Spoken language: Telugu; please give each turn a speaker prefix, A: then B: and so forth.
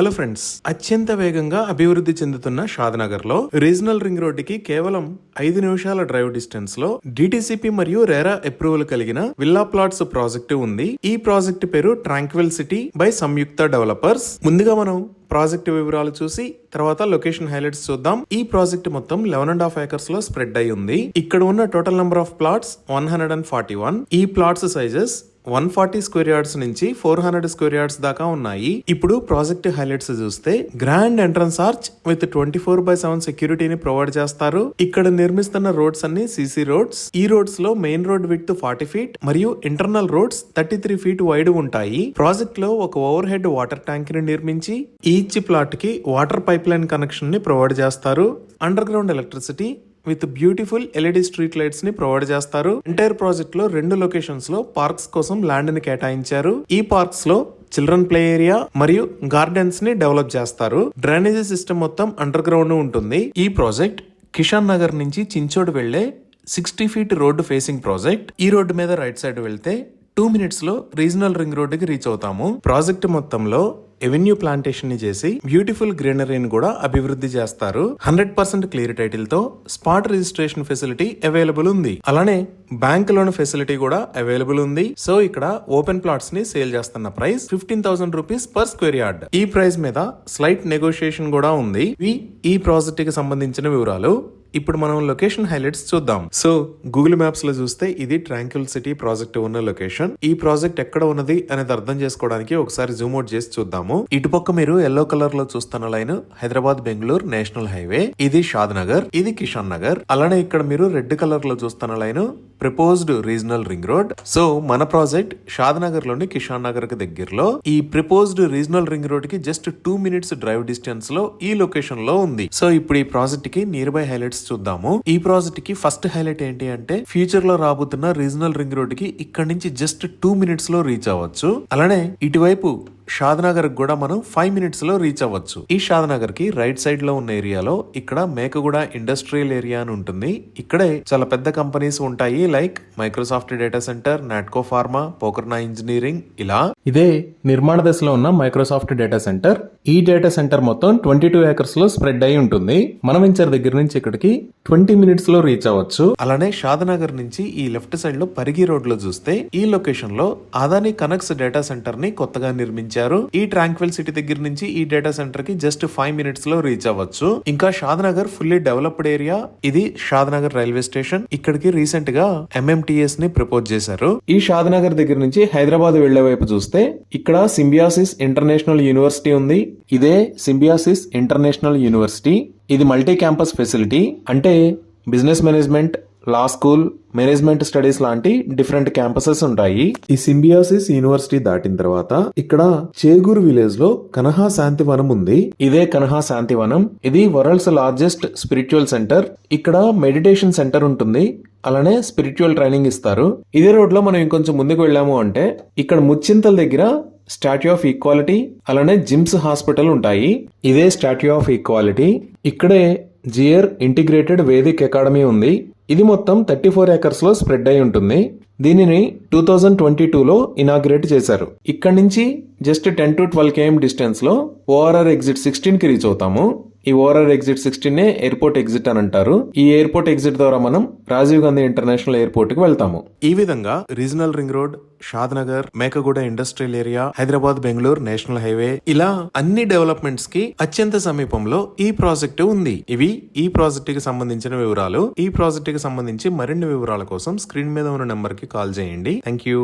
A: హలో ఫ్రెండ్స్, అత్యంత వేగంగా అభివృద్ధి చెందుతున్న షాద్నగర్ లో రీజనల్ రింగ్ రోడ్డుకి కేవలం 5 నిమిషాల డ్రైవ్ డిస్టెన్స్ లో డిటిసిపి మరియు రేరా అప్రూవల్ కలిగిన విల్లా ప్లాట్స్ ప్రాజెక్టు ఉంది. ఈ ప్రాజెక్టు పేరు tranquil city by Samyuktha developers. ముందుగా మనం ప్రాజెక్ట్ వివరాలు చూసి తర్వాత లొకేషన్ హైలైట్స్ చూద్దాం. ఈ ప్రాజెక్ట్ మొత్తం 11.5 acres లో స్ప్రెడ్ అయి ఉంది. ఇక్కడ ఉన్న టోటల్ నెంబర్ ఆఫ్ ప్లాట్స్ 141. ఈ ప్లాట్స్ సైజెస్ 140 స్క్వేర్ యార్డ్స్ నుంచి 400 స్క్వేర్ యార్డ్స్ దాకా ఉన్నాయి. ఇప్పుడు ప్రాజెక్ట్ హైలైట్స్ చూస్తే గ్రాండ్ ఎంట్రన్స్ ఆర్చ్ విత్ 24/7 సెక్యూరిటీని ప్రొవైడ్ చేస్తారు. ఇక్కడ నిర్మిస్తున్న రోడ్స్ అన్ని సిసి రోడ్స్. ఈ రోడ్స్ లో మెయిన్ రోడ్ విడ్త్ 40 feet మరియు ఇంటర్నల్ రోడ్స్ 33 feet వైడ్ ఉంటాయి. ప్రాజెక్ట్ లో ఒక ఓవర్ హెడ్ వాటర్ ట్యాంక్ ని నిర్మించి ఈచ్ ప్లాట్ కి వాటర్ పైప్ లైన్ కనెక్షన్ ని ప్రొవైడ్ చేస్తారు. Under ground electricity with beautiful LED street lights ని ప్రొవైడ్ చేస్తారు. ఎంటైర్ ప్రాజెక్ట్ లో 2 లొకేషన్స్ లో పార్క్స్ కోసం ల్యాండ్ ని కేటాయించారు. ఈ పార్క్స్ లో చిల్డ్రన్ ప్లే ఏరియా మరియు గార్డెన్స్ ని డెవలప్ చేస్తారు. డ్రైనేజీ సిస్టమ్ మొత్తం అండర్ గ్రౌండ్ ఉంటుంది. ఈ ప్రాజెక్ట్ కిషాన్ నగర్ నుంచి చించోడ్ వెళ్లే 60 feet రోడ్డు ఫేసింగ్ ప్రాజెక్ట్. ఈ రోడ్డు మీద రైట్ సైడ్ వెళ్తే 2 minutes లో రీజనల్ రింగ్ రోడ్డుకి రీచ్ అవుతాము. ప్రాజెక్ట్ మొత్తంలో ఎవెన్యూ ప్లాంటేషన్ ని చేసి బ్యూటిఫుల్ గ్రీనరీని కూడా అభివృద్ధి చేస్తారు. 100% క్లియర్ టైటిల్ తో స్పాట్ రిజిస్ట్రేషన్ ఫెసిలిటీ అవైలబుల్ ఉంది. అలానే బ్యాంక్ లోన్ ఫెసిలిటీ కూడా అవైలబుల్ ఉంది. సో ఇక్కడ ఓపెన్ ప్లాట్స్ ని సేల్ చేస్తున్న price 15,000 rupees per square yard. ఈ ప్రైస్ మీద స్లైట్ నెగోషియేషన్ కూడా ఉంది. ఈ ప్రాజెక్ట్ కి సంబంధించిన వివరాలు. ఇప్పుడు మనం లొకేషన్ హైలైట్స్ చూద్దాం. సో గూగుల్ మ్యాప్స్ లో చూస్తే ఇది ట్రాంక్విల్ సిటీ ప్రాజెక్ట్ ఉన్న లొకేషన్. ఈ ప్రాజెక్ట్ ఎక్కడ ఉన్నది అనేది అర్థం చేసుకోవడానికి ఒకసారి జూమ్ అవుట్ చేసి చూద్దాము. ఇటుపక్క మీరు ఎల్లో కలర్ లో చూస్తున్న line Hyderabad Bengaluru national highway. ఇది షాద్ నగర్, ఇది కిషాన్ నగర్. అలానే ఇక్కడ మీరు రెడ్ కలర్ లో చూస్తున్న line proposed regional ring road. So మన ప్రాజెక్ట్ షాద్ నగర్ లోని కిషాన్ నగర్ కి దగ్గరలో ఈ ప్రపోజ్డ్ రీజనల్ రింగ్ రోడ్ కి జస్ట్ 2 minutes డ్రైవ్ డిస్టెన్స్ లో ఈ లొకేషన్ లో ఉంది. సో ఇప్పుడు ఈ ప్రాజెక్ట్ కి నియర్ బై హైలైట్స్ చూద్దాము. ఈ ప్రాజెక్ట్ కి ఫస్ట్ హైలైట్ ఏంటి అంటే ఫ్యూచర్ లో రాబోతున్న రీజనల్ రింగ్ రోడ్ కి ఇక్కడ నుంచి జస్ట్ 2 minutes లో రీచ్ అవ్వచ్చు. అలానే ఇటువైపు షాద్నగర్ కూడా మనం 5 minutes లో రీచ్ అవ్వచ్చు. ఈ షాద్నగర్ కి రైట్ సైడ్ లో ఉన్న ఏరియాలో ఇక్కడ మేకగూడ ఇండస్ట్రియల్ ఏరియా అని ఉంటుంది. ఇక్కడే చాలా పెద్ద కంపెనీస్ ఉంటాయి, like Microsoft data centre, Natco pharma, Pokarna engineering. ఇలా ఇదే నిర్మాణ దశలో ఉన్న మైక్రోసాఫ్ట్ డేటా సెంటర్. ఈ డేటా సెంటర్ మొత్తం 22 acres లో స్ప్రెడ్ అయి ఉంటుంది. మనవించర్ దగ్గర నుంచి ఇక్కడికి 20 minutes లో రీచ్ అవ్వచ్చు. అలానే షాద్నగర్ నుంచి ఈ లెఫ్ట్ సైడ్ లో పరిగి రోడ్ లో చూస్తే ఈ లొకేషన్ లో అదానీ కనెక్ట్స్ డేటా సెంటర్ ని కొత్తగా నిర్మించారు. ఈ ట్రాంక్విల్ సిటీ దగ్గర నుంచి ఈ డేటా సెంటర్ కి జస్ట్ 5 minutes లో రీచ్ అవ్వచ్చు. ఇంకా షాద్నగర్ ఫుల్లీ డెవలప్డ్ ఏరియా. ఇది షాద్నగర్ రైల్వే స్టేషన్. ఇక్కడికి రీసెంట్ గా MMTS ని ప్రపోజ్ చేశారు. ఈ షాద్నగర్ దగ్గర నుంచి హైదరాబాద్ వెళ్లే వైపు చూస్తే ఇక్కడ సింబియాసిస్ ఇంటర్నేషనల్ యూనివర్సిటీ ఉంది. ఇదే సింబియాసిస్ ఇంటర్నేషనల్ యూనివర్సిటీ. ఇది మల్టీ క్యాంపస్ ఫెసిలిటీ. అంటే బిజినెస్ మేనేజ్మెంట్, లా స్కూల్, మేనేజ్మెంట్ స్టడీస్ లాంటి డిఫరెంట్ క్యాంపసెస్ ఉంటాయి. ఈ సింబియాసిస్ యూనివర్సిటీ దాటిన తర్వాత ఇక్కడ చేగూరు విలేజ్ లో కనహా శాంతివనం ఉంది. ఇదే కనహా శాంతివనం. ఇది వరల్డ్స్ లార్జెస్ట్ స్పిరిచువల్ సెంటర్. ఇక్కడ మెడిటేషన్ సెంటర్ ఉంటుంది. అలానే స్పిరిచువల్ ట్రైనింగ్ ఇస్తారు. ఇదే రోడ్ లో మనం ఇంకొంచెం ముందుకు వెళ్ళాము అంటే ఇక్కడ ముచ్చింతల దగ్గర స్టాట్యూ ఆఫ్ ఈక్వాలిటీ, అలానే జిమ్స్ హాస్పిటల్ ఉంటాయి. ఇదే స్టాట్యూ ఆఫ్ ఈక్వాలిటీ. ఇక్కడే జియర్ ఇంటిగ్రేటెడ్ వేదిక్ అకాడమీ ఉంది. ఇది మొత్తం 34 acres లో స్ప్రెడ్ అయి ఉంటుంది. దీనిని 2022లో ఇనాగ్రేట్ చేశారు. ఇక్కడ నుంచి జస్ట్ 10 to 12 km డిస్టెన్స్ లో ORR ఎగ్జిట్ 16 కి రీచ్ అవుతాము. ఈ ORR ఎగ్జిట్ 16 ఎయిర్పోర్ట్ ఎగ్జిట్ అని అంటారు. ఈ ఎయిర్పోర్ట్ ఎగ్జిట్ ద్వారా మనం రాజీవ్ గాంధీ ఇంటర్నేషనల్ ఎయిర్పోర్ట్ కి వెళ్తాము. ఈ విధంగా regional ring road, Shadnagar, Mekaguda industrial area, Hyderabad Bengaluru national highway, ఇలా అన్ని డెవలప్మెంట్స్ కి అత్యంత సమీపంలో ఈ ప్రాజెక్టు ఉంది. ఇవి ఈ ప్రాజెక్ట్ కి సంబంధించిన వివరాలు. ఈ ప్రాజెక్ట్ కి సంబంధించి మరిన్ని వివరాల కోసం స్క్రీన్ మీద ఉన్న నెంబర్ కి కాల్ చేయండి. Thank you.